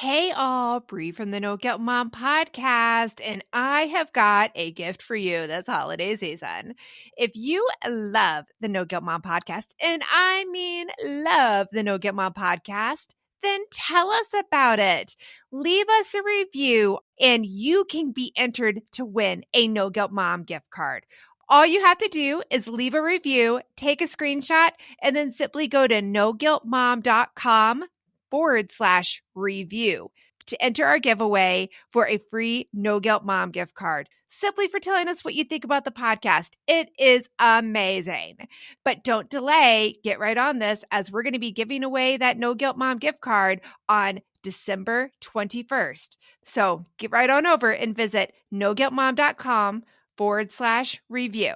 Hey all, Bree from the No Guilt Mom podcast, and I have got a gift for you this holiday season. If you love the No Guilt Mom podcast, and I mean love the No Guilt Mom podcast, then tell us about it. Leave us a review, and you can be entered to win a No Guilt Mom gift card. All you have to do is leave a review, take a screenshot, and then simply go to noguiltmom.com/review to enter our giveaway for a free No Guilt Mom gift card, simply for telling us what you think about the podcast. It is amazing. But don't delay. Get right on this, as we're going to be giving away that No Guilt Mom gift card on December 21st. So get right on over and visit noguiltmom.com/review.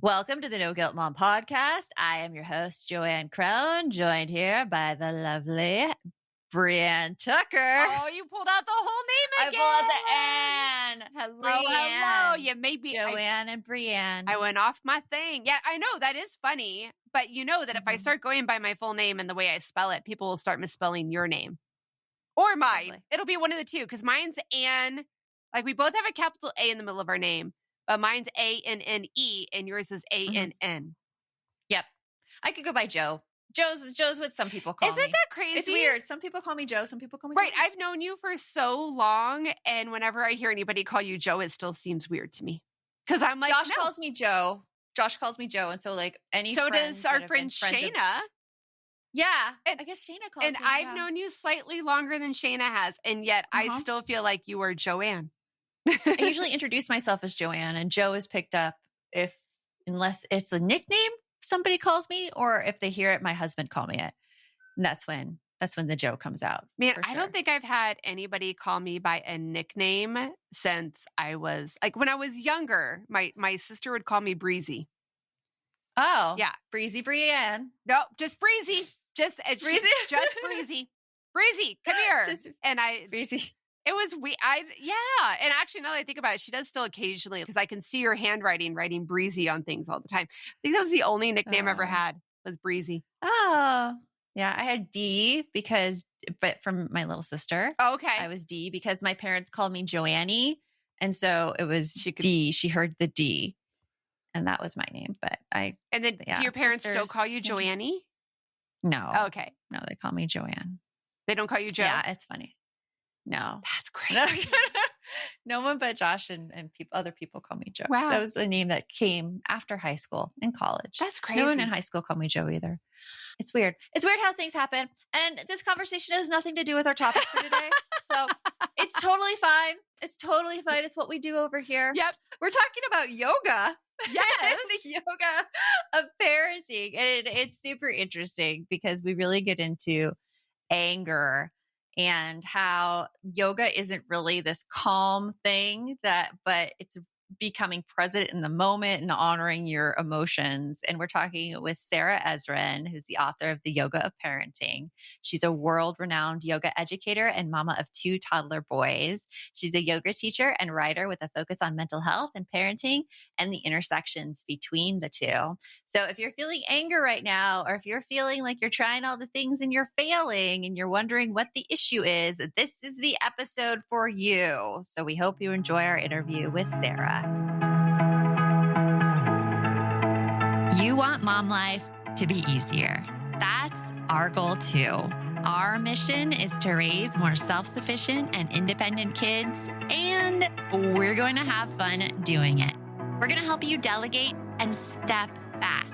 Welcome to the No Guilt Mom podcast. I am your host, Joanne Crone, joined here by the lovely Brienne Tucker. Oh, you pulled out the whole name again. I pulled out the N. Hello, hello. You made me. Joanne and Brienne. I went off my thing. Yeah, I know. That is funny. But you know that if I start going by my full name and the way I spell it, people will start misspelling your name. Or mine. Totally. It'll be one of the two, because mine's Ann. Like, we both have a capital A in the middle of our name. But mine's A-N-N-E and yours is A-N-N. Yep. I could go by Joe. Joe's what some people call me. Isn't that crazy? It's weird. Some people call me Joe. Some people call me Right. Joe. I've known you for so long, and whenever I hear anybody call you Joe, it still seems weird to me. Because I'm like, Josh no. calls me Joe. Josh calls me Joe. And so like any So friends does that our have friend been friends with- Shayna. Yeah. And- I guess Shayna calls And me. I've yeah. known you slightly longer than Shayna has, and yet I still feel like you are Joanne. I usually introduce myself as Joanne, and Joe is picked up unless it's a nickname somebody calls me, or if they hear it, my husband call me it. And that's when the Joe comes out. Man, for I sure. don't think I've had anybody call me by a nickname since I was like, when I was younger, my sister would call me Breezy. Oh, Yeah. Breezy Brienne. No, just Breezy. Just Breezy? Just Breezy. Breezy, come here. Just and I Breezy. It was yeah. And actually, now that I think about it, she does still occasionally, because I can see her handwriting, writing Breezy on things all the time. I think that was the only nickname I ever had, was Breezy. Oh, yeah. I had D but from my little sister. Oh, okay. I was D because my parents called me Joannie. And so it was D. She heard the D. And that was my name. But And then do your parents still call you Joannie? No. Okay. No, they call me Joanne. They don't call you Joe? Yeah, it's funny. No. That's great. No one but Josh and other people call me Joe. Wow. That was the name that came after high school and college. That's crazy. No one in high school called me Joe either. It's weird. It's weird how things happen. And this conversation has nothing to do with our topic for today. So it's totally fine. It's totally fine. It's what we do over here. Yep. We're talking about yoga. Yes. The yoga of parenting. And it's super interesting because we really get into anger and how yoga isn't really this calm thing but it's becoming present in the moment and honoring your emotions. And we're talking with Sarah Ezrin, who's the author of The Yoga of Parenting. She's a world-renowned yoga educator and mama of 2 toddler boys. She's a yoga teacher and writer with a focus on mental health and parenting and the intersections between the two. So if you're feeling anger right now, or if you're feeling like you're trying all the things and you're failing and you're wondering what the issue is, this is the episode for you. So we hope you enjoy our interview with Sarah. You want mom life to be easier. That's our goal too. Our mission is to raise more self-sufficient and independent kids, and we're going to have fun doing it. We're going to help you delegate and step back.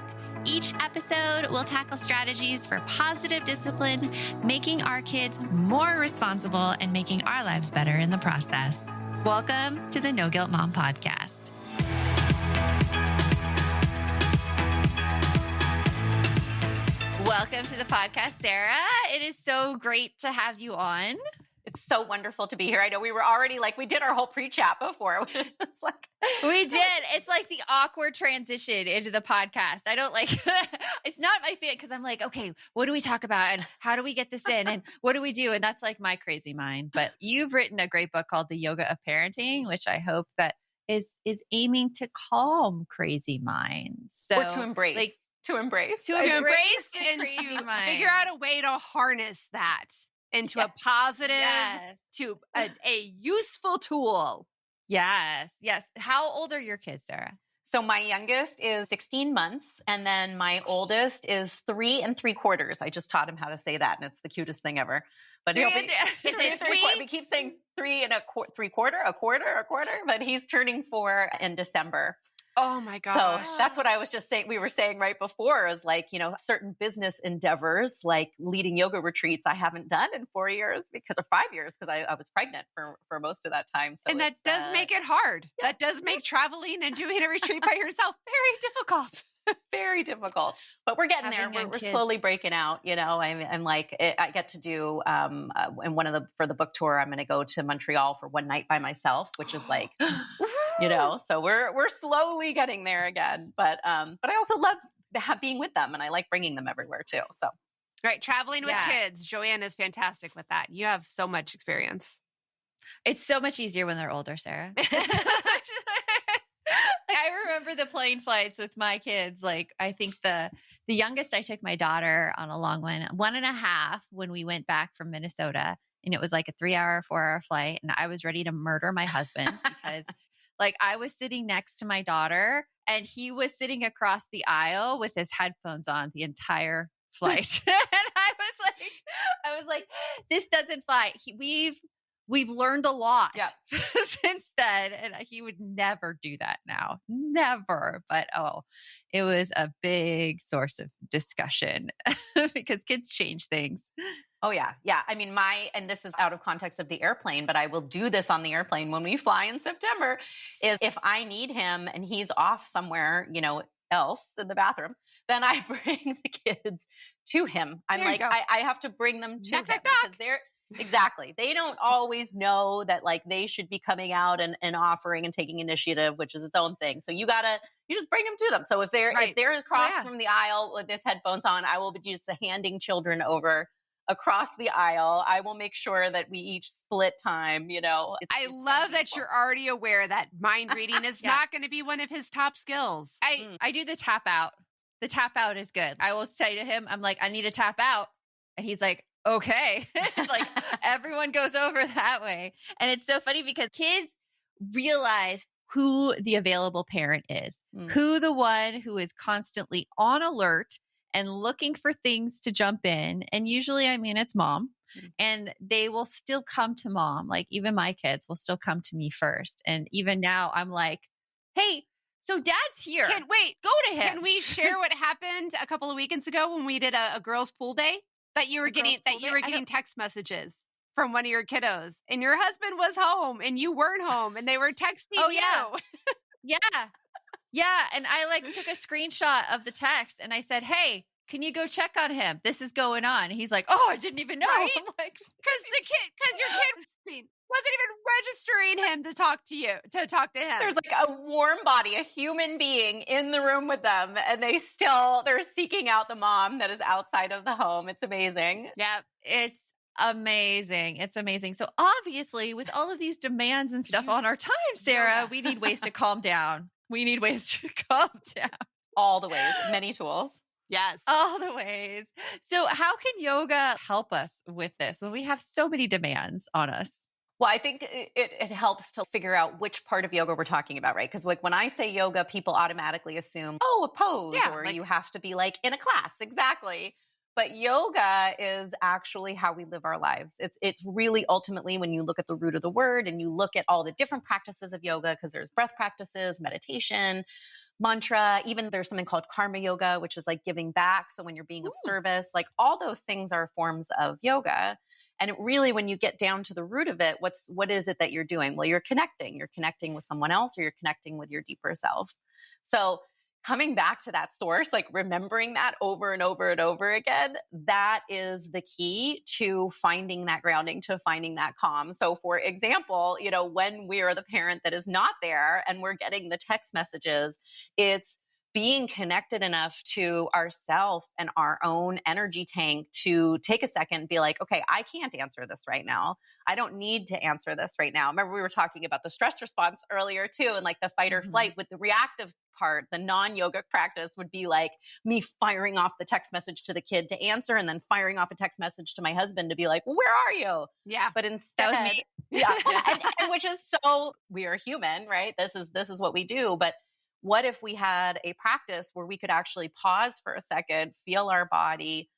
Each episode will tackle strategies for positive discipline, making our kids more responsible and making our lives better in the process. Welcome to the No Guilt Mom podcast. Welcome to the podcast, Sarah. It is so great to have you on. It's so wonderful to be here. I know we were already we did our whole pre-chat before. It's like we did. It's like the awkward transition into the podcast. I don't it's not my fit because I'm like, okay, what do we talk about? And how do we get this in? And what do we do? And that's like my crazy mind. But you've written a great book called The Yoga of Parenting, which I hope that is aiming to calm crazy minds. So, or to embrace. To embrace and crazy to mind. figure out a way to harness that. into a positive, Yes. to a useful tool. Yes. Yes. How old are your kids, Sarah? So my youngest is 16 months, and then my oldest is 3 3/4. I just taught him how to say that, and it's the cutest thing ever. But Three he'll and be three- three and 3/4. We keep saying 3 3/4, a quarter, but he's turning 4 in December. Oh my gosh. So that's what I was just saying. We were saying right before is like, certain business endeavors like leading yoga retreats I haven't done in 4 years or 5 years because I was pregnant for most of that time. So and that does make it hard. Yeah. That does make traveling and doing a retreat by yourself very difficult. Very difficult, but we're getting Having there. young We're kids. slowly breaking out. I'm like, I get to do, and for the book tour, I'm going to go to Montreal for one night by myself, which is like, so we're slowly getting there again. But I also love being with them, and I like bringing them everywhere too. So, Right. Traveling with Yes. kids. Joanne is fantastic with that. You have so much experience. It's so much easier when they're older, Sarah. I remember the plane flights with my kids. Like, I think the youngest, I took my daughter on a long 1.5 when we went back from Minnesota, and it was like a 3-hour, 4-hour flight. And I was ready to murder my husband because like I was sitting next to my daughter and he was sitting across the aisle with his headphones on the entire flight. And I was like, this doesn't fly. We've learned a lot since then. And he would never do that now. Never. But it was a big source of discussion because kids change things. oh yeah. Yeah. I mean, and this is out of context of the airplane, but I will do this on the airplane when we fly in September, is if I need him and he's off somewhere, else in the bathroom, then I bring the kids to him. I'm There you like, go. I have to bring them to Knock, him knock, knock. because exactly. They don't always know that like they should be coming out and offering and taking initiative, which is its own thing. So you just bring them to them. So if they're across from the aisle with this headphones on, I will be just handing children over across the aisle. I will make sure that we each split time, I love that you're already aware that mind reading is not going to be one of his top skills. I do the tap out. The tap out is good. I will say to him, I'm like, I need a tap out. And he's like, okay. Like everyone goes over that way. And it's so funny because kids realize who the available parent is, who the one who is constantly on alert and looking for things to jump in. And usually, it's mom. And they will still come to mom. Like even my kids will still come to me first. And even now I'm like, hey, so dad's here. Go to him. Can we share what happened a couple of weekends ago when we did a girls' pool day? That you were getting text messages from one of your kiddos, and your husband was home and you weren't home, and they were texting you. Yeah. And I took a screenshot of the text and I said, hey, can you go check on him? This is going on. And he's like, oh, I didn't even know. Right? I'm like, because your kid wasn't even registering him to talk to him. There's like a warm body, a human being in the room with them, and they're seeking out the mom that is outside of the home. It's amazing. Yeah, it's amazing. It's amazing. So obviously with all of these demands and stuff on our time, Sarah, we need ways to calm down. All the ways, many tools. Yes. All the ways. So how can yoga help us with this when we have so many demands on us? Well, I think it helps to figure out which part of yoga we're talking about, right? Because like when I say yoga, people automatically assume, a pose, or you have to be like in a class. Exactly. But yoga is actually how we live our lives. It's really ultimately when you look at the root of the word and you look at all the different practices of yoga, because there's breath practices, meditation, mantra, even there's something called karma yoga, which is like giving back. So when you're being of service, like all those things are forms of yoga. And it really, when you get down to the root of it, what is it that you're doing? Well, you're connecting with someone else, or you're connecting with your deeper self. So coming back to that source, like remembering that over and over and over again, that is the key to finding that grounding, to finding that calm. So for example, when we are the parent that is not there and we're getting the text messages, it's being connected enough to ourself and our own energy tank to take a second and be like, okay, I can't answer this right now. I don't need to answer this right now. Remember, we were talking about the stress response earlier too, and like the fight or flight with the reactive part, the non-yogic practice would be like me firing off the text message to the kid to answer and then firing off a text message to my husband to be like, well, where are you? Yeah. But instead, that was me. Yeah. and which is so, we are human, right? This is what we do. But what if we had a practice where we could actually pause for a second, feel our body,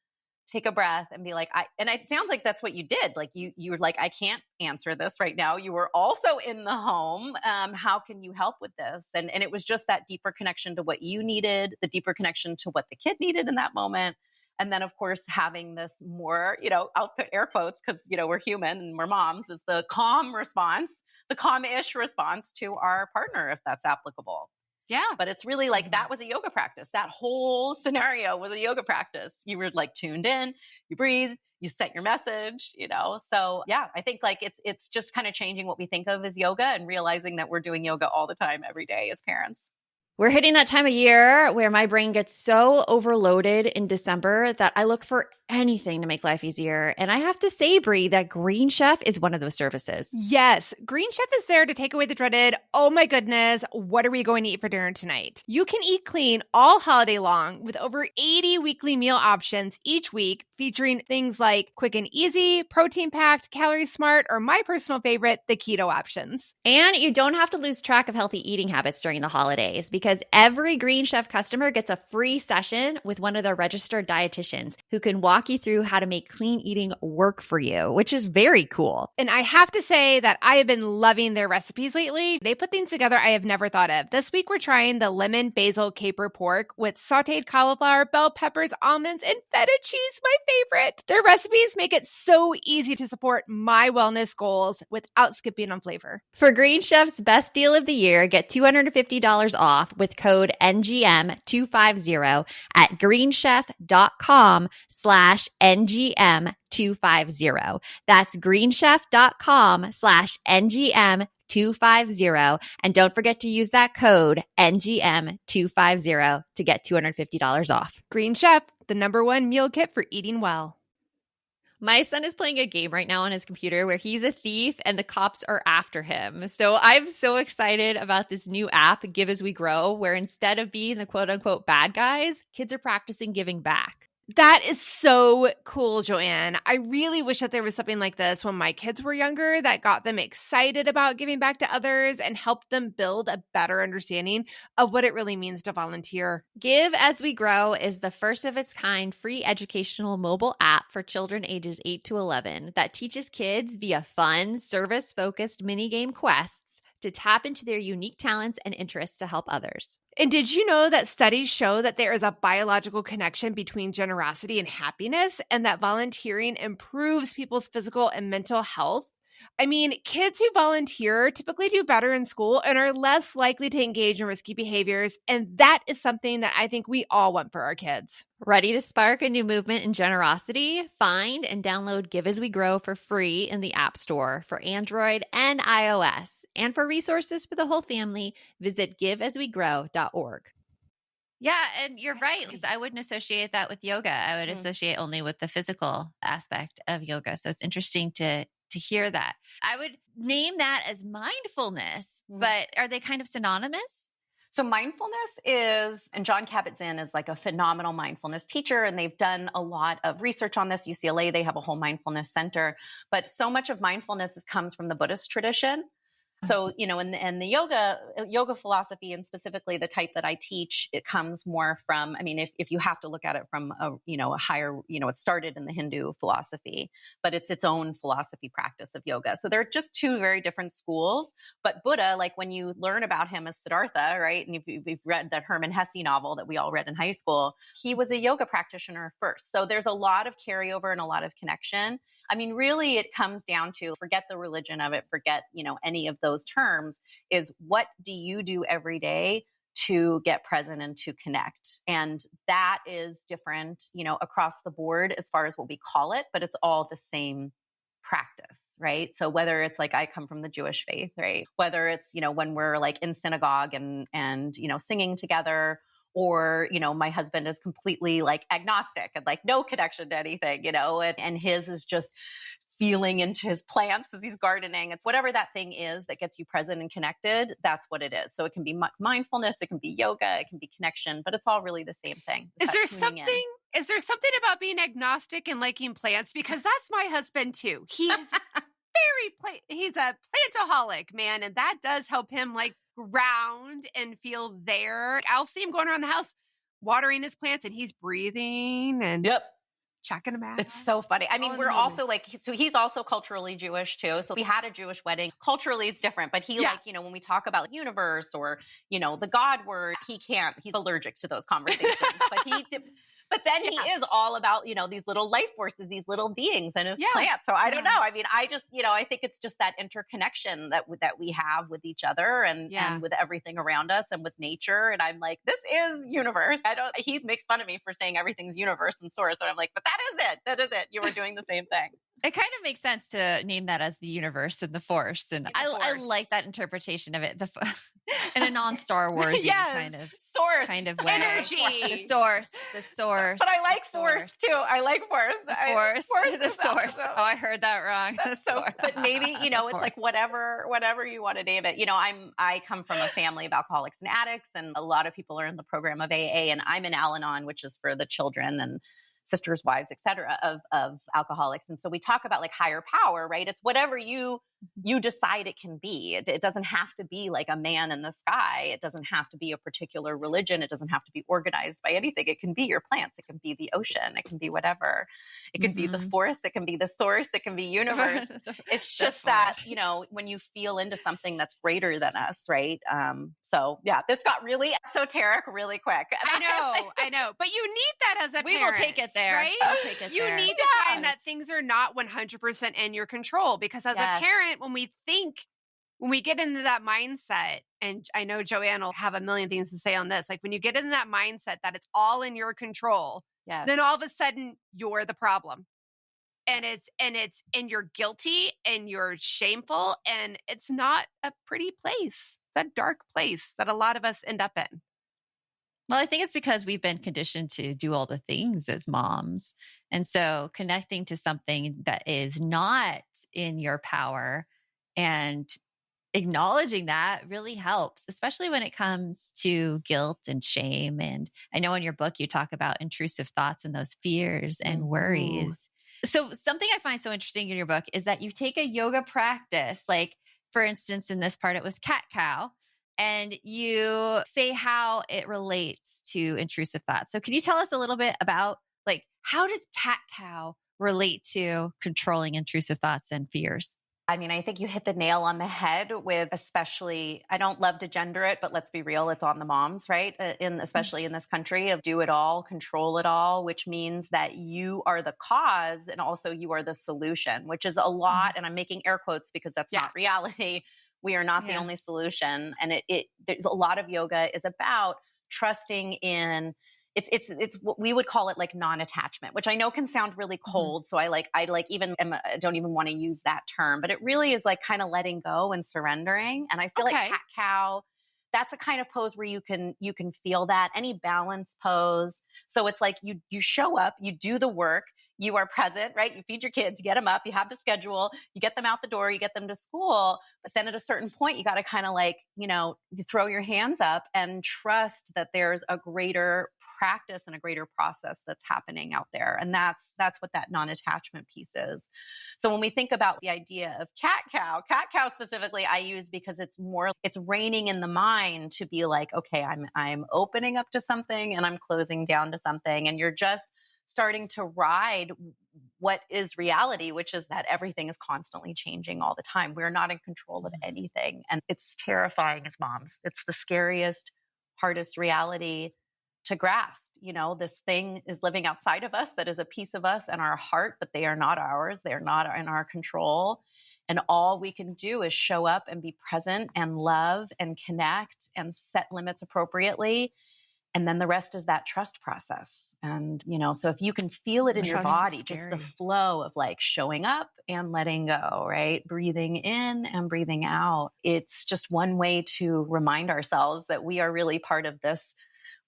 take a breath and be like, and it sounds like that's what you did. Like you were like, I can't answer this right now. You were also in the home. How can you help with this? And it was just that deeper connection to what you needed, the deeper connection to what the kid needed in that moment. And then of course, having this more, I'll put air quotes because, we're human and we're moms, is the calm response, the calm-ish response to our partner, if that's applicable. Yeah. But it's really like that was a yoga practice. That whole scenario was a yoga practice. You were like tuned in, you breathe, you set your message, So yeah, I think like it's just kind of changing what we think of as yoga and realizing that we're doing yoga all the time, every day as parents. We're hitting that time of year where my brain gets so overloaded in December that I look for anything to make life easier. And I have to say, Brie, that Green Chef is one of those services. Yes, Green Chef is there to take away the dreaded, oh my goodness, what are we going to eat for dinner tonight? You can eat clean all holiday long with over 80 weekly meal options each week, featuring things like quick and easy, protein-packed, calorie-smart, or my personal favorite, the keto options. And you don't have to lose track of healthy eating habits during the holidays because every Green Chef customer gets a free session with one of their registered dietitians who can walk you through how to make clean eating work for you, which is very cool. And I have to say that I have been loving their recipes lately. They put things together I have never thought of. This week, we're trying the lemon basil caper pork with sauteed cauliflower, bell peppers, almonds, and feta cheese, my favorite. Their recipes make it so easy to support my wellness goals without skipping on flavor. For Green Chef's best deal of the year, get $250 off with code NGM250 at greenchef.com/NGM250. That's greenchef.com/NGM250. And don't forget to use that code NGM250 to get $250 off. Green Chef, the #1 meal kit for eating well. My son is playing a game right now on his computer where he's a thief and the cops are after him. So I'm so excited about this new app, Give As We Grow, where instead of being the quote unquote bad guys, kids are practicing giving back. That is so cool, Joanne. I really wish that there was something like this when my kids were younger that got them excited about giving back to others and helped them build a better understanding of what it really means to volunteer. Give As We Grow is the first of its kind free educational mobile app for children ages 8 to 11 that teaches kids via fun, service-focused minigame quests to tap into their unique talents and interests to help others. And did you know that studies show that there is a biological connection between generosity and happiness, and that volunteering improves people's physical and mental health? I mean, kids who volunteer typically do better in school and are less likely to engage in risky behaviors. And that is something that I think we all want for our kids. Ready to spark a new movement in generosity? Find and download Give As We Grow for free in the App Store for Android and iOS. And for resources for the whole family, visit giveaswegrow.org. Yeah, and you're right, because I wouldn't associate that with yoga. I would associate only with the physical aspect of yoga. So it's interesting to hear that. I would name that as mindfulness, but are they kind of synonymous? So mindfulness is, and John Kabat-Zinn is like a phenomenal mindfulness teacher, and they've done a lot of research on this. UCLA, they have a whole mindfulness center, but so much of mindfulness comes from the Buddhist tradition. So, in the yoga philosophy, and specifically the type that I teach, it comes more from, I mean, if you have to look at it from a higher, it started in the Hindu philosophy, but it's its own philosophy practice of yoga. So they're just two very different schools. But Buddha, like when you learn about him as Siddhartha, right? And if you've read that Hermann Hesse novel that we all read in high school, he was a yoga practitioner first. So there's a lot of carryover and a lot of connection. I mean, really, it comes down to, forget the religion of it, forget, any of those terms, is what do you do every day to get present and to connect? And that is different, across the board as far as what we call it, but it's all the same practice, right? So whether it's like, I come from the Jewish faith, right? Whether it's, when we're like in synagogue and singing together, or, my husband is completely like agnostic and like no connection to anything, and his is just feeling into his plants as he's gardening. It's whatever that thing is that gets you present and connected. That's what it is. So it can be mindfulness, it can be yoga, it can be connection, but it's all really the same thing. Is there something about being agnostic and liking plants? Because that's my husband too. He is he's a plantaholic, man. And that does help him like ground and feel there. I'll see him going around the house watering his plants and he's breathing and checking them out. It's so funny. I mean, we're also like, so he's also culturally Jewish too. So we had a Jewish wedding. Culturally, it's different, but he like, you know, when we talk about like universe or, you know, the God word, he's allergic to those conversations, but then he is all about, you know, these little life forces, these little beings and his plants. So I don't know. I mean, I just, you know, I think it's just that interconnection that we have with each other and with everything around us and with nature. And I'm like, this is universe. He makes fun of me for saying everything's universe and source. And I'm like, but that is it. That is it. You were doing the same thing. It kind of makes sense to name that as the universe and the force. And I like that interpretation of it. In a non-Star Wars kind of source way. Energy. The source. But I like force too. I like force. The source. Awesome. Oh, I heard that wrong. But maybe, you know, it's like whatever you want to name it. You know, I come from a family of alcoholics and addicts, and a lot of people are in the program of AA, and I'm in Al-Anon, which is for the children and sisters, wives, et cetera, of alcoholics. And so we talk about like higher power, right? It's whatever you decide it can be. It doesn't have to be like a man in the sky. It doesn't have to be a particular religion. It doesn't have to be organized by anything. It can be your plants. It can be the ocean. It can be whatever. It can be the forest. It can be the source. It can be universe. It's just that, you know, when you feel into something that's greater than us, right? So yeah, this got really esoteric really quick. I know. But you need that as a parent. We will take it there. Right? I'll take it you there. need to find that things are not 100% in your control, because as a parent, when we get into that mindset, and I know Joanne will have a million things to say on this, like when you get in that mindset that it's all in your control, then all of a sudden you're the problem. And you're guilty and you're shameful, and it's not a pretty place. It's a dark place that a lot of us end up in. Well, I think it's because we've been conditioned to do all the things as moms. And so connecting to something that is not in your power and acknowledging that really helps, especially when it comes to guilt and shame. And I know in your book, you talk about intrusive thoughts and those fears and worries. So something I find so interesting in your book is that you take a yoga practice, like for instance, in this part, it was cat-cow. And you say how it relates to intrusive thoughts. So can you tell us a little bit about like, how does cat-cow relate to controlling intrusive thoughts and fears? I mean, I think you hit the nail on the head with, especially, I don't love to gender it, but let's be real, it's on the moms, right? Especially in this country of do it all, control it all, which means that you are the cause and also you are the solution, which is a lot. And I'm making air quotes because that's not reality. We are not the only solution. And there's a lot of yoga is about trusting in, it's what we would call it like non-attachment, which I know can sound really cold. So I don't even want to use that term, but it really is like kind of letting go and surrendering. And I feel like cat-cow, that's a kind of pose where you can feel that. Any balance pose. So it's like you show up, you do the work, you are present, right? You feed your kids, you get them up, you have the schedule, you get them out the door, you get them to school. But then at a certain point, you got to kind of like, you know, you throw your hands up and trust that there's a greater practice and a greater process that's happening out there. And that's what that non-attachment piece is. So when we think about the idea of cat-cow specifically, I use because it's reining in the mind to be like, okay, I'm opening up to something and I'm closing down to something. And you're just starting to ride what is reality, which is that everything is constantly changing all the time. We're not in control of anything. And it's terrifying as moms. It's the scariest, hardest reality to grasp. You know, this thing is living outside of us that is a piece of us and our heart, but they are not ours. They are not in our control. And all we can do is show up and be present and love and connect and set limits appropriately. And then the rest is that trust process. And, you know, so if you can feel it in your body, just the flow of like showing up and letting go, right? Breathing in and breathing out. It's just one way to remind ourselves that we are really part of this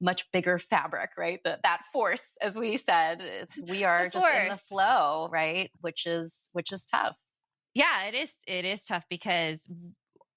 much bigger fabric, right? That force, as we said, we are just in the flow, right? Which is tough. Yeah, it is tough because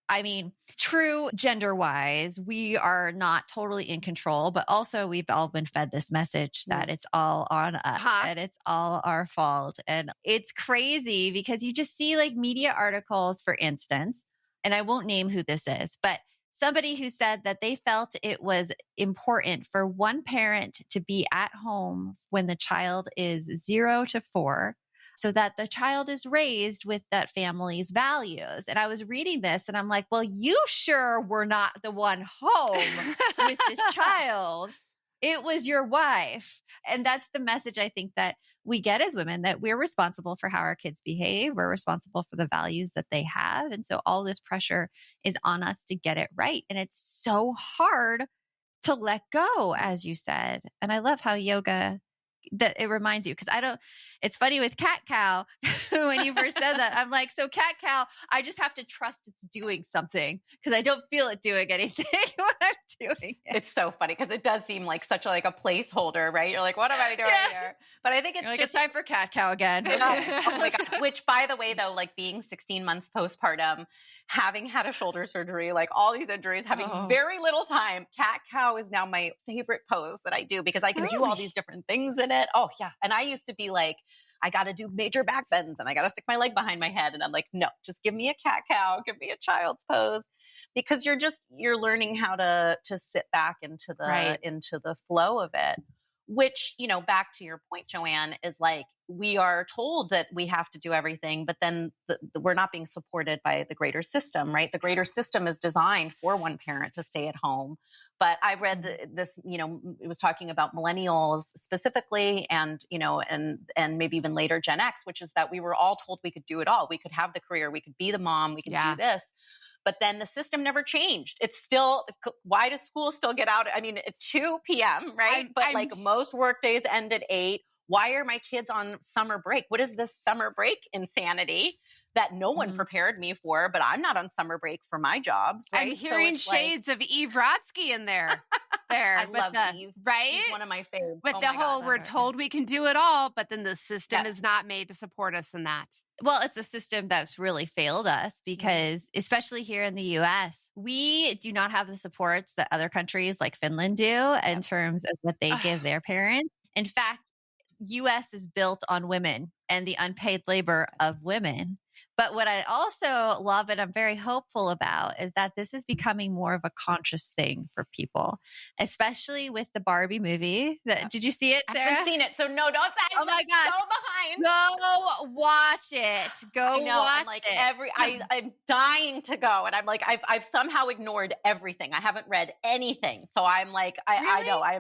I mean, true gender wise, we are not totally in control, but also we've all been fed this message that it's all on us and it's all our fault. And it's crazy because you just see like media articles, for instance, and I won't name who this is, but somebody who said that they felt it was important for one parent to be at home when the child is 0 to 4 so that the child is raised with that family's values. And I was reading this and I'm like, well, you sure were not the one home with this child. It was your wife. And that's the message I think that we get as women, that we're responsible for how our kids behave. We're responsible for the values that they have. And so all this pressure is on us to get it right. And it's so hard to let go, as you said. And I love how yoga, that it reminds you, because it's funny with cat cow, when you first said that, I'm like, so cat cow, I just have to trust it's doing something because I don't feel it doing anything when I'm doing it. It's so funny because it does seem like such a placeholder, right? You're like, what am I doing here? But I think it's just time for cat cow again. Oh my God. Which, by the way, though, like being 16 months postpartum, having had a shoulder surgery, like all these injuries, having very little time, cat cow is now my favorite pose that I do because I can do all these different things in it. Oh yeah. And I used to be like, I got to do major back bends and I got to stick my leg behind my head. And I'm like, no, just give me a cat cow, give me a child's pose, because you're learning how to sit back into the flow of it. Which, back to your point, Joanne, is like, we are told that we have to do everything, but then we're not being supported by the greater system, right? The greater system is designed for one parent to stay at home. But I read this, it was talking about millennials specifically and maybe even later Gen X, which is that we were all told we could do it all. We could have the career, we could be the mom, we could do this. But then the system never changed. It's still, why does school still get out? I mean, at 2 p.m., right? But most work days end at 8. Why are my kids on summer break? What is this summer break insanity that no one prepared me for? But I'm not on summer break for my jobs, right? I'm hearing shades of Eve Rotsky in there. I love Eve. Right? She's one of my favorites. But we're told we can do it all, but then the system is not made to support us in that. Well, it's a system that's really failed us because, especially here in the US, we do not have the supports that other countries like Finland do in terms of what they give their parents. In fact, US is built on women and the unpaid labor of women. But what I also love and I'm very hopeful about is that this is becoming more of a conscious thing for people, especially with the Barbie movie. Did you see it, Sarah? I haven't seen it, so no, don't say. Oh my gosh, so behind. Go watch it. Watch it. I'm dying to go, and I'm like, I've somehow ignored everything. I haven't read anything, so I'm like, I know. I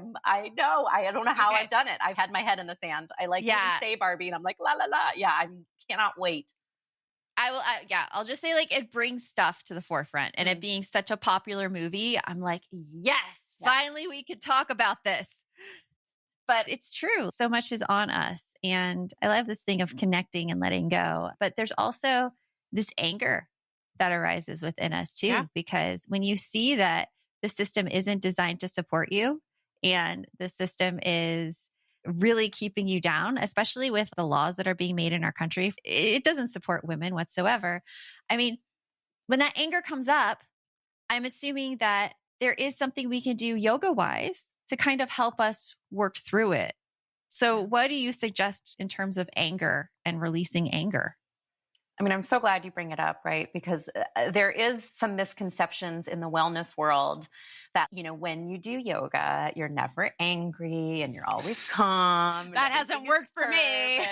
don't know how I've done it. I've had my head in the sand. I like even say Barbie, and I'm like, la la la. Yeah, I cannot wait. I'll just say like it brings stuff to the forefront and it being such a popular movie, I'm like, yes, finally we could talk about this. But it's true. So much is on us. And I love this thing of connecting and letting go. But there's also this anger that arises within us too, because when you see that the system isn't designed to support you and the system is really keeping you down, especially with the laws that are being made in our country. It doesn't support women whatsoever. I mean, when that anger comes up, I'm assuming that there is something we can do yoga-wise to kind of help us work through it. So what do you suggest in terms of anger and releasing anger? I mean, I'm so glad you bring it up, right? Because there is some misconceptions in the wellness world that, when you do yoga, you're never angry and you're always calm. That hasn't worked for me.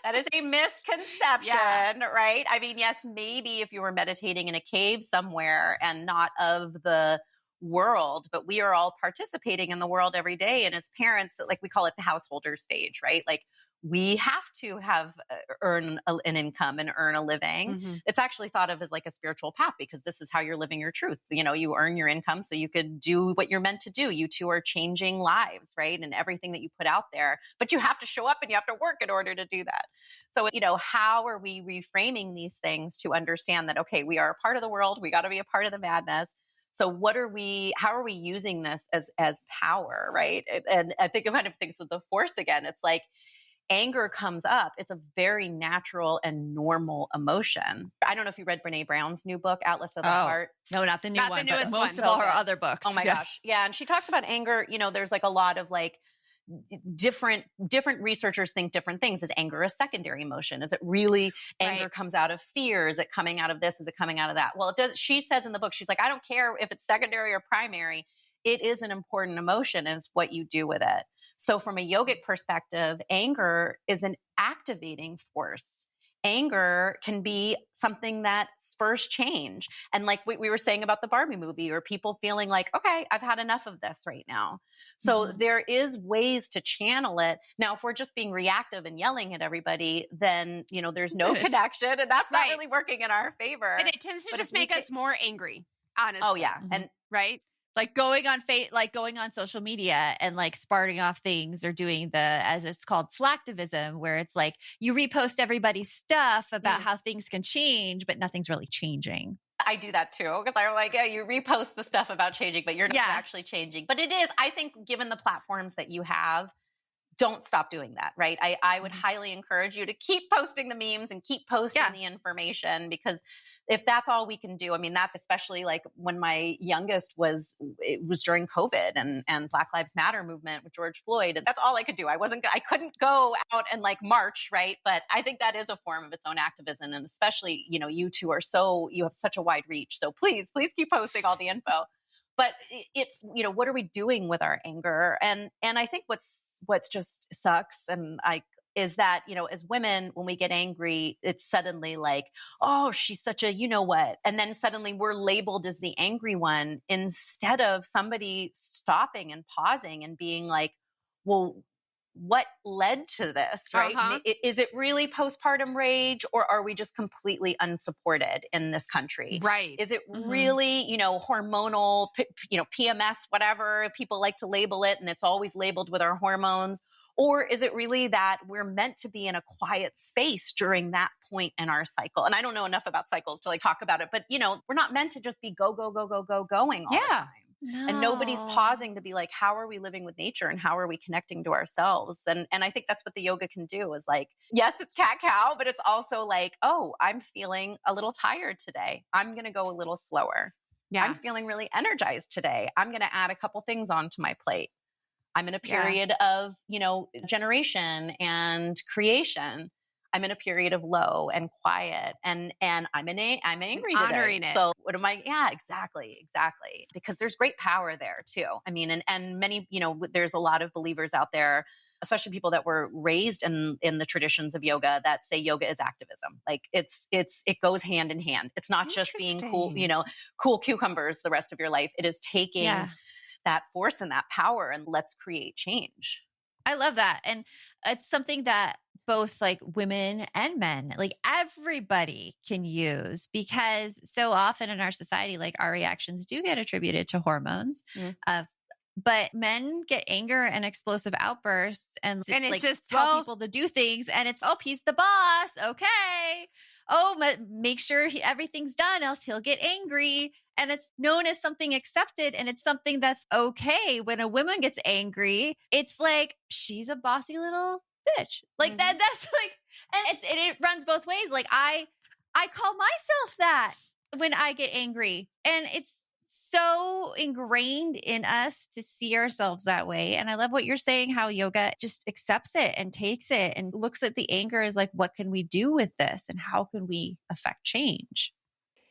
That is a misconception, right? I mean, yes, maybe if you were meditating in a cave somewhere and not of the world, but we are all participating in the world every day. And as parents, like we call it the householder stage, right? Like we have to earn an income and earn a living. Mm-hmm. It's actually thought of as like a spiritual path because this is how you're living your truth. You earn your income so you could do what you're meant to do. You two are changing lives, right? And everything that you put out there, but you have to show up and you have to work in order to do that. So, how are we reframing these things to understand that, okay, we are a part of the world. We got to be a part of the madness. So how are we using this as power, right? And I think it kind of thinks of the Force again. It's like anger comes up. It's a very natural and normal emotion. I don't know if you read Brene Brown's new book, Atlas of the Heart. No, not the new Not one, the newest but most one. of all her other books. Oh my gosh. Yeah. And she talks about anger. There's like a lot of like different researchers think different things. Is anger a secondary emotion? Is it really anger comes out of fear? Is it coming out of this? Is it coming out of that? Well, it does. She says in the book, she's like, I don't care if it's secondary or primary. It is an important emotion, and it's what you do with it. So from a yogic perspective, anger is an activating force. Anger can be something that spurs change. And like we were saying about the Barbie movie, or people feeling like, okay, I've had enough of this right now. So there is ways to channel it. Now, if we're just being reactive and yelling at everybody, then, there's no connection, and that's not really working in our favor. And it tends to just make us more angry, honestly. Oh yeah. And right. Like going on social media and like sparking off things, or doing as it's called, slacktivism, where it's like you repost everybody's stuff about how things can change, but nothing's really changing. I do that too, because I'm like, yeah, you repost the stuff about changing, but you're not actually changing. But it is, I think, given the platforms that you have, don't stop doing that, right? I would highly encourage you to keep posting the memes and keep posting the information, because if that's all we can do, I mean, that's especially like when my youngest it was during COVID and Black Lives Matter movement with George Floyd. And that's all I could do. I couldn't go out and like march, right? But I think that is a form of its own activism. And especially, you two you have such a wide reach. So please keep posting all the info. But it's, what are we doing with our anger? And I think what's just sucks is that, as women, when we get angry, it's suddenly like, oh, she's such a, what? And then suddenly we're labeled as the angry one, instead of somebody stopping and pausing and being like, well, what led to this, right? Is it really postpartum rage, or are we just completely unsupported in this country? Right. Is it really, hormonal, PMS, whatever people like to label it, and it's always labeled with our hormones? Or is it really that we're meant to be in a quiet space during that point in our cycle? And I don't know enough about cycles to like talk about it, but we're not meant to just be go, go, go, go, go, going all the time. No. And nobody's pausing to be like, how are we living with nature, and how are we connecting to ourselves? And I think that's what the yoga can do, is like, yes, it's cat-cow, but it's also like, oh, I'm feeling a little tired today. I'm going to go a little slower. Yeah. I'm feeling really energized today. I'm going to add a couple things onto my plate. I'm in a period of, generation and creation. I'm in a period of low and quiet, and I'm angry today. Honoring it. So what am I? Yeah, exactly. Because there's great power there too. I mean, and many, there's a lot of believers out there, especially people that were raised in the traditions of yoga, that say yoga is activism. Like it goes hand in hand. It's not just being cool, cool cucumbers the rest of your life. It is taking that force and that power, and let's create change. I love that. And it's something that both like women and men, like everybody can use, because so often in our society, like our reactions do get attributed to hormones. But men get anger and explosive outbursts, and it's like just tell people to do things, and it's, oh, he's the boss. Okay. Oh, but make sure everything's done, else he'll get angry. And it's known as something accepted, and it's something that's okay. When a woman gets angry, it's like, she's a bossy little bitch. Like that's like, and it runs both ways. Like I call myself that when I get angry, and it's so ingrained in us to see ourselves that way. And I love what you're saying, how yoga just accepts it and takes it and looks at the anger as like, what can we do with this, and how can we affect change?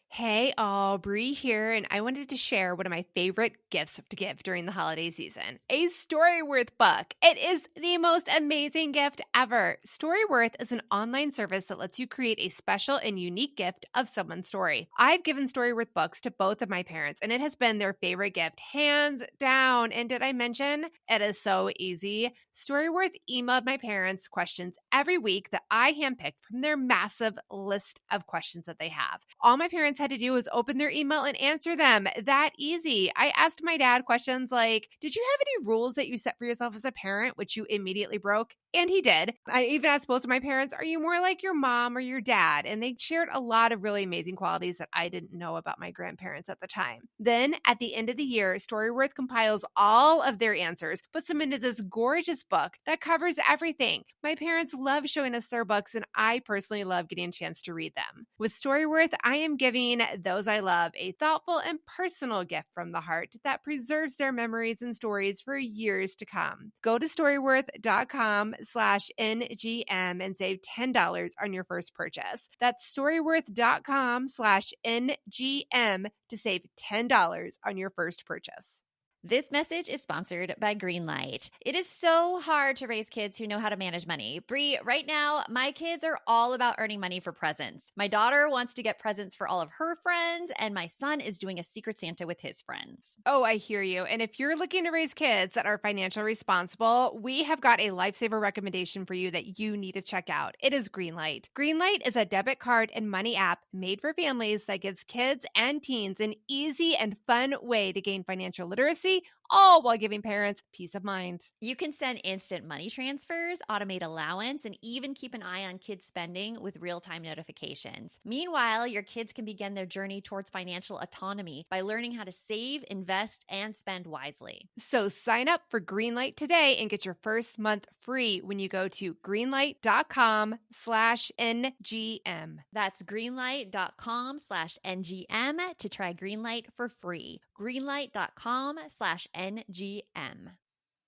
Hey, Aubrey here, and I wanted to share one of my favorite gifts to give during the holiday season, a Storyworth book. It is the most amazing gift ever. Storyworth is an online service that lets you create a special and unique gift of someone's story. I've given Storyworth books to both of my parents, and it has been their favorite gift, hands down. And did I mention it is so easy? Storyworth emailed my parents questions every week that I handpicked from their massive list of questions that they have. All my parents had to do was open their email and answer them. That easy. I asked my dad questions like, did you have any rules that you set for yourself as a parent, which you immediately broke? And he did. I even asked both of my parents, are you more like your mom or your dad? And they shared a lot of really amazing qualities that I didn't know about my grandparents at the time. Then at the end of the year, Storyworth compiles all of their answers, puts them into this gorgeous book that covers everything. My parents love showing us their books, and I personally love getting a chance to read them. With Storyworth, I am giving those I love a thoughtful and personal gift from the heart that preserves their memories and stories for years to come. Go to storyworth.com/NGM and save $10 on your first purchase. That's storyworth.com/NGM to save $10 on your first purchase. This message is sponsored by Greenlight. It is so hard to raise kids who know how to manage money. Bree, right now, my kids are all about earning money for presents. My daughter wants to get presents for all of her friends, and my son is doing a Secret Santa with his friends. Oh, I hear you. And if you're looking to raise kids that are financially responsible, we have got a lifesaver recommendation for you that you need to check out. It is Greenlight. Greenlight is a debit card and money app made for families that gives kids and teens an easy and fun way to gain financial literacy, all while giving parents peace of mind. You can send instant money transfers, automate allowance, and even keep an eye on kids' spending with real-time notifications. Meanwhile, your kids can begin their journey towards financial autonomy by learning how to save, invest, and spend wisely. So sign up for Greenlight today and get your first month free when you go to greenlight.com/NGM. That's greenlight.com/NGM to try Greenlight for free. Greenlight.com/NGM.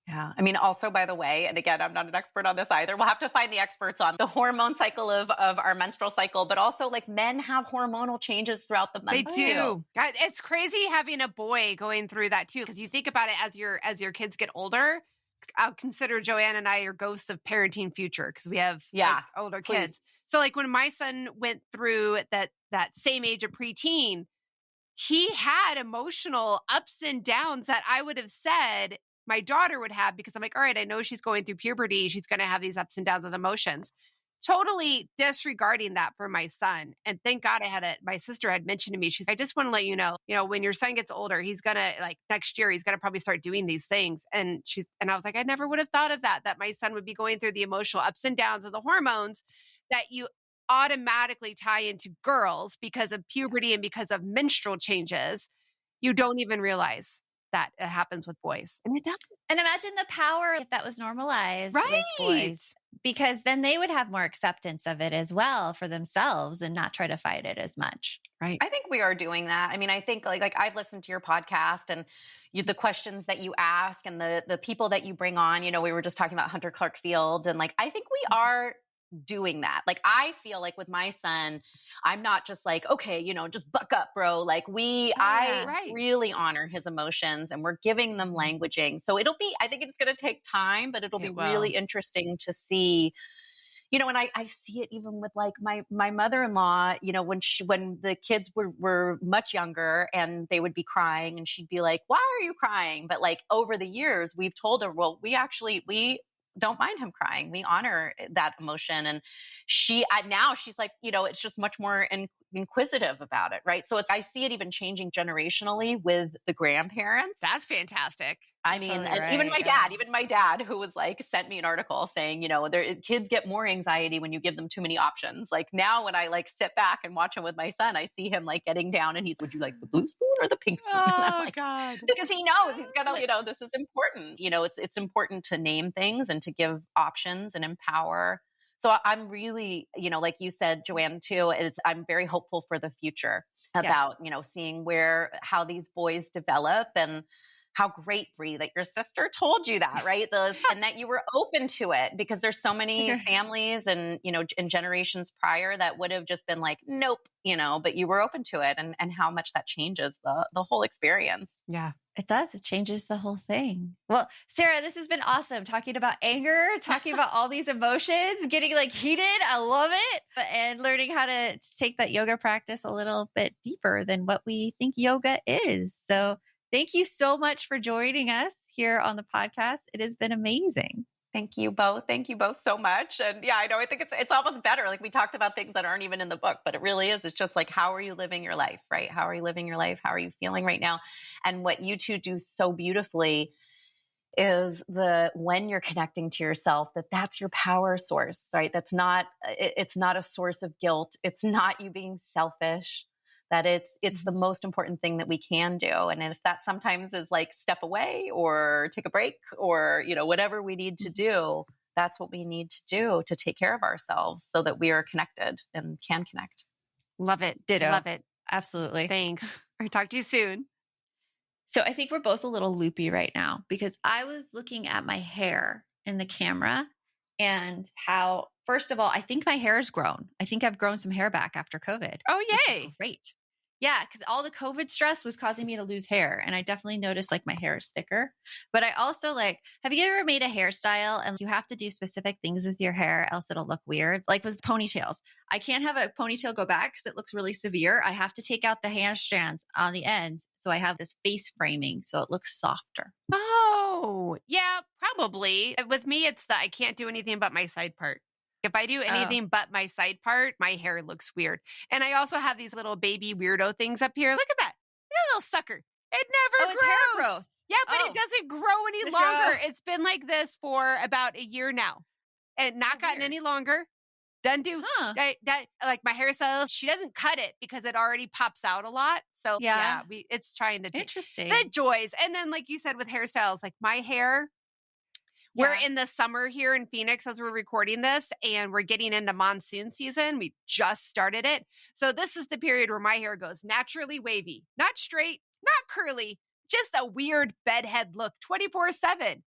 Yeah. I mean, also, by the way, and again, I'm not an expert on this either. We'll have to find the experts on the hormone cycle of our menstrual cycle, but also like men have hormonal changes throughout the month. They do. God, it's crazy having a boy going through that too. Because you think about it as your kids get older. I'll consider Joanne and I are ghosts of parenting future because we have older kids. So like when my son went through that same age of preteen, he had emotional ups and downs that I would have said my daughter would have, because I'm like, all right, I know she's going through puberty. She's going to have these ups and downs with emotions. Totally disregarding that for my son. And thank God my sister had mentioned to me, she's, I just want to let you know, when your son gets older, he's going to next year, he's going to probably start doing these things. And I was like, I never would have thought of that my son would be going through the emotional ups and downs of the hormones that you automatically tie into girls because of puberty and because of menstrual changes. You don't even realize that it happens with boys. And it does. And imagine the power if that was normalized with Right. boys, because then they would have more acceptance of it as well for themselves and not try to fight it as much. Right. I think we are doing that. I mean, I think like I've listened to your podcast and the questions that you ask and the people that you bring on, we were just talking about Hunter Clark-Field, and like, I think we are doing that. Like, I feel like with my son, I'm not just like, okay, just buck up, bro. Like I really honor his emotions and we're giving them languaging. So I think it's going to take time, but it'll be really interesting to see, and I see it even with like my mother-in-law, when the kids were much younger and they would be crying and she'd be like, why are you crying? But like over the years, we've told her, well, we don't mind him crying. We honor that emotion. And now she's like, it's just much more inquisitive about it. Right. So I see it even changing generationally with the grandparents. That's fantastic. I mean, even my dad, who was like, sent me an article saying, kids get more anxiety when you give them too many options. Like now when I like sit back and watch him with my son, I see him like getting down and would you like the blue spoon or the pink spoon? Oh God. Because he knows he's gonna, this is important. It's important to name things and to give options and empower. So I'm really, like you said, Joanne, too, I'm very hopeful for the future about, seeing how these boys develop, and how great, Bree, that your sister told you that, right? And that you were open to it, because there's so many families and, in generations prior that would have just been like, nope, but you were open to it, and how much that changes the whole experience. Yeah. It does. It changes the whole thing. Well, Sarah, this has been awesome. Talking about anger, talking about all these emotions, getting like heated. I love it. And learning how to take that yoga practice a little bit deeper than what we think yoga is. So thank you so much for joining us here on the podcast. It has been amazing. Thank you both. Thank you both so much. And yeah, I know, I think it's almost better. Like we talked about things that aren't even in the book, but it really is. It's just like, how are you living your life, right? How are you living your life? How are you feeling right now? And what you two do so beautifully is when you're connecting to yourself, that's your power source, right? It's not a source of guilt. It's not you being selfish, that it's the most important thing that we can do. And if that sometimes is like step away or take a break or, whatever we need to do, that's what we need to do to take care of ourselves so that we are connected and can connect. Love it. Ditto. Love it. Absolutely. Thanks. I'll talk to you soon. So I think we're both a little loopy right now because I was looking at my hair in the camera and how, first of all, I think my hair has grown. I think I've grown some hair back after COVID. Oh, yay. Which is great. Yeah, because all the COVID stress was causing me to lose hair. And I definitely noticed like my hair is thicker. But I also have you ever made a hairstyle and you have to do specific things with your hair, else it'll look weird? Like with ponytails. I can't have a ponytail go back because it looks really severe. I have to take out the hair strands on the ends. So I have this face framing so it looks softer. Oh, yeah, probably. With me, it's that I can't do anything but my side part. If I do anything but my side part, my hair looks weird. And I also have these little baby weirdo things up here. Look at that. Look at that little sucker. It never grows. It's hair growth. Yeah, but it doesn't grow any longer. It's been like this for about a year now and not gotten any longer. Doesn't do that. Like my hairstyle, she doesn't cut it because it already pops out a lot. So it's trying to Interesting. The joys. And then like you said with hairstyles, like my hair, we're in the summer here in Phoenix as we're recording this, and we're getting into monsoon season. We just started it. So this is the period where my hair goes naturally wavy, not straight, not curly, just a weird bedhead look 24/7.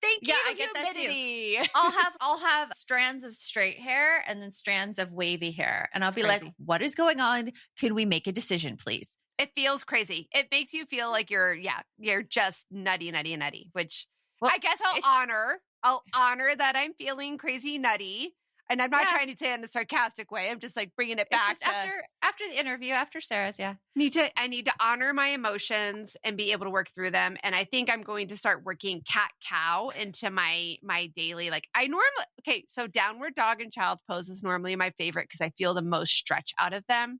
Thank you, I get humidity. that too. I'll have strands of straight hair and then strands of wavy hair. And I'll be crazy. like, what is going on? Can we make a decision, please? It feels crazy. It makes you feel like you're just nutty, which I guess I'll honor that I'm feeling crazy nutty. And I'm not trying to say it in a sarcastic way. I'm just like bringing it back just after the interview, after Sarah's. Yeah. I need to honor my emotions and be able to work through them. And I think I'm going to start working cat cow into my daily, so downward dog and child pose is normally my favorite because I feel the most stretch out of them.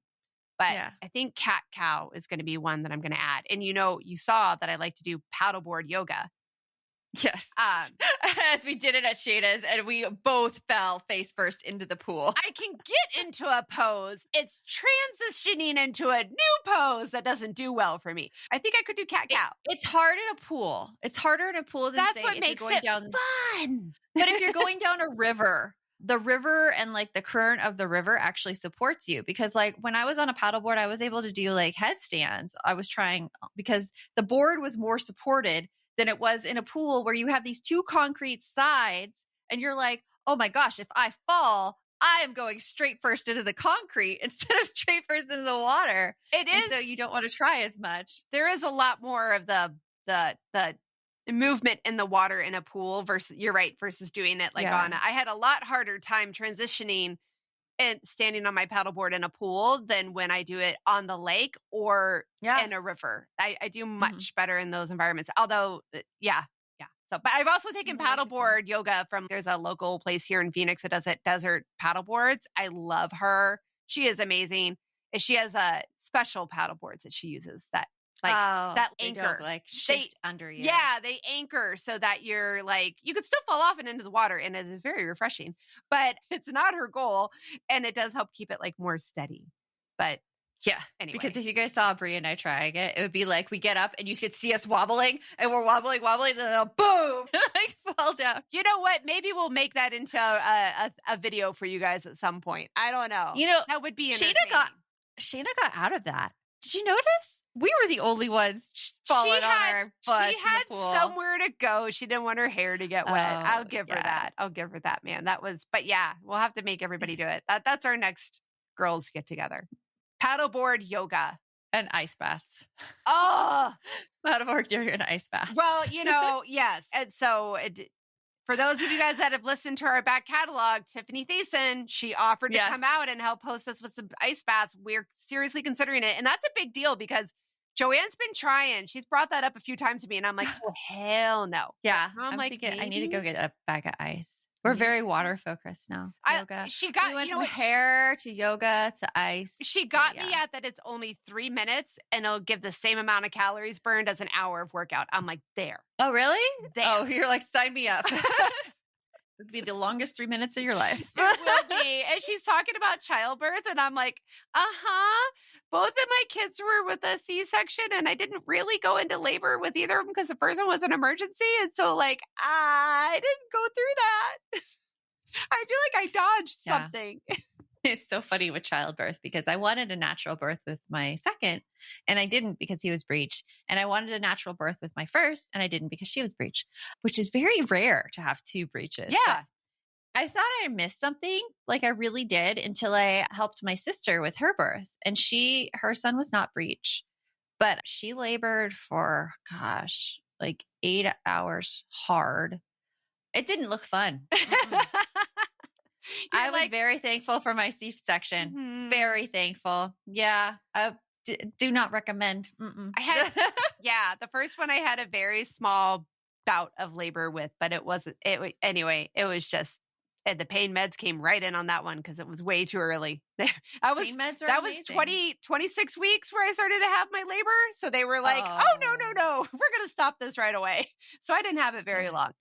But I think cat cow is going to be one that I'm going to add. And you saw that I like to do paddleboard yoga. Yes. As we did it at Shada's and we both fell face first into the pool. I can get into a pose. It's transitioning into a new pose that doesn't do well for me. I think I could do cat cow. It's hard in a pool. It's harder in a pool than that's what makes it fun. But if you're going down a river, the river and like the current of the river actually supports you because like when I was on a paddleboard, I was able to do like headstands. I was trying because the board was more supported than it was in a pool where you have these two concrete sides and you're like, oh my gosh, if I fall, I am going straight first into the concrete instead of straight first into the water. It is. And so you don't want to try as much. There is a lot more of the movement in the water in a pool versus doing it on I had a lot harder time transitioning and standing on my paddleboard in a pool than when I do it on the lake or in a river. I do much better in those environments. Although, So, but I've also taken paddleboard yoga there's a local place here in Phoenix that does it, Desert Paddleboards. I love her. She is amazing. And she has special paddleboards that she uses that anchor, shift under you. Yeah, they anchor so that you're you could still fall off and into the water, and it is very refreshing. But it's not her goal, and it does help keep it more steady. But anyway, because if you guys saw Brie and I trying it, it would be like we get up and you could see us wobbling, and we're wobbling, and then boom, fall down. You know what? Maybe we'll make that into a video for you guys at some point. I don't know. That would be entertaining. Shayna got out of that. Did you notice? We were the only ones falling on our butts. She had in the pool. somewhere to go. She didn't want her hair to get wet. I'll give her that. I'll give her that, man. But we'll have to make everybody do it. That's our next girls get together. Paddleboard yoga. And ice baths. Oh, Paddleboard yoga and ice baths. Well, yes. And so for those of you guys that have listened to our back catalog, Tiffany Thiessen, she offered to come out and help host us with some ice baths. We're seriously considering it. And that's a big deal because Joanne's been trying. She's brought that up a few times to me. And I'm like, oh, hell no. Yeah. I'm like, thinking I need to go get a bag of ice. We're very water focused now. Yoga. She got, we went you know from what? hair to yoga to ice. She got me at that it's only 3 minutes and it'll give the same amount of calories burned as an hour of workout. I'm like, there. Oh, really? There. Oh, you're like, sign me up. It would be the longest 3 minutes of your life. It will be. And she's talking about childbirth and I'm like, both of my kids were with a C-section and I didn't really go into labor with either of them because the first one was an emergency. And so like, I didn't go through that. I feel like I dodged something. It's so funny with childbirth because I wanted a natural birth with my second and I didn't because he was breech. And I wanted a natural birth with my first and I didn't because she was breech, which is very rare to have two breeches. Yeah. But I thought I missed something. Like I really did until I helped my sister with her birth. And her son was not breech, but she labored for, like 8 hours hard. It didn't look fun. I was very thankful for my C-section. Mm-hmm. Very thankful. Yeah. I do not recommend. I had, the first one I had a very small bout of labor with, but it was just, the pain meds came right in on that one because it was way too early. Pain meds are amazing. Was 26 weeks where I started to have my labor. So they were like, oh no, we're going to stop this right away. So I didn't have it very long,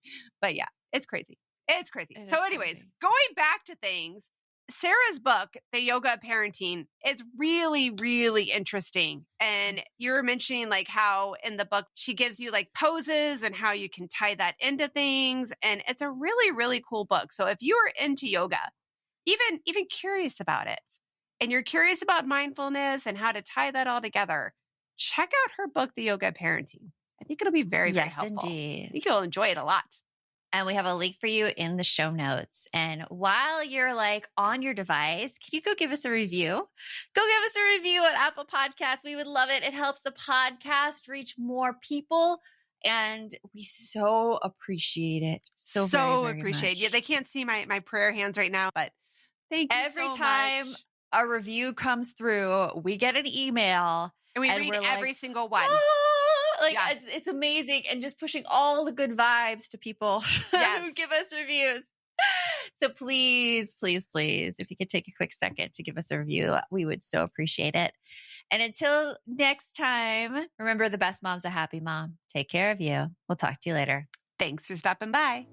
but yeah, it's crazy. It's crazy. So anyways, going back to things, Sarah's book, The Yoga of Parenting, is really, really interesting. And you were mentioning like how in the book, she gives you like poses and how you can tie that into things. And it's a really, really cool book. So if you are into yoga, even curious about it, and you're curious about mindfulness and how to tie that all together, check out her book, The Yoga of Parenting. I think it'll be very, very helpful. Indeed. I think you'll enjoy it a lot. And we have a link for you in the show notes. And while you're like on your device, can you go give us a review? Go give us a review on Apple Podcasts. We would love it. It helps the podcast reach more people. And we so appreciate it. So very, very appreciate it. Yeah, they can't see my prayer hands right now, but thank you every time much. A review comes through, we get an email. And we read every single one. It's amazing. And just pushing all the good vibes to people who give us reviews. So please, please, please, if you could take a quick second to give us a review, we would so appreciate it. And until next time, remember the best mom's a happy mom. Take care of you. We'll talk to you later. Thanks for stopping by.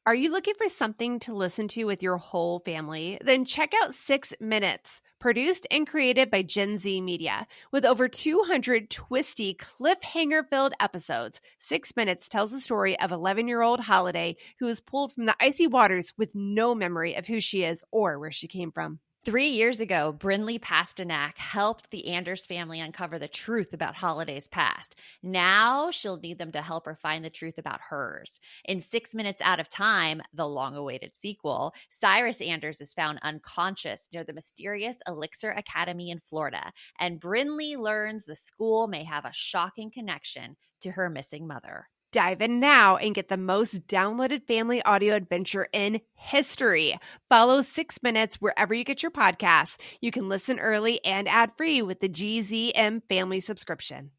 Are you looking for something to listen to with your whole family? Then check out 6 Minutes, produced and created by Gen Z Media. With over 200 twisty, cliffhanger-filled episodes, 6 Minutes tells the story of 11-year-old Holiday who was pulled from the icy waters with no memory of who she is or where she came from. 3 years ago, Brinley Pasternak helped the Anders family uncover the truth about Holiday's past. Now she'll need them to help her find the truth about hers. In 6 Minutes Out of Time, the long-awaited sequel, Cyrus Anders is found unconscious near the mysterious Elixir Academy in Florida, and Brinley learns the school may have a shocking connection to her missing mother. Dive in now and get the most downloaded family audio adventure in history. Follow 6 Minutes wherever you get your podcasts. You can listen early and ad-free with the GZM family subscription.